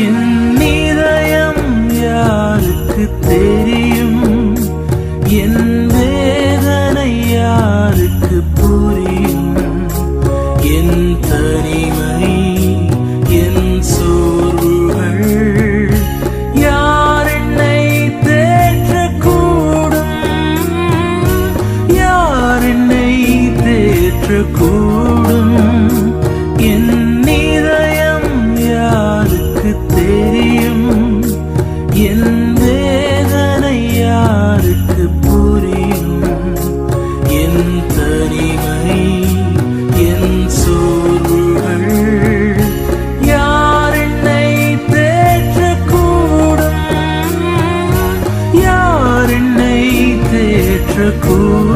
என் இதயம் யாருக்கு தெரியும்? என் வேதனை யாருக்கு புரியும்? என் தனிமை, என் சோர்வுகள் யார் என்னை தேற்றக்கூடும்? யார் என்னை தேற்றக்கூடும்? என் இதயம் யாருக்கு தெரியும்? என் வேதனை யாருக்கு புரியும்? என் தனிமை, என் சோர்வுகள் யார் என்னை தேற்றக்கூடும்? யார் என்னை தேற்றக்கூடும்?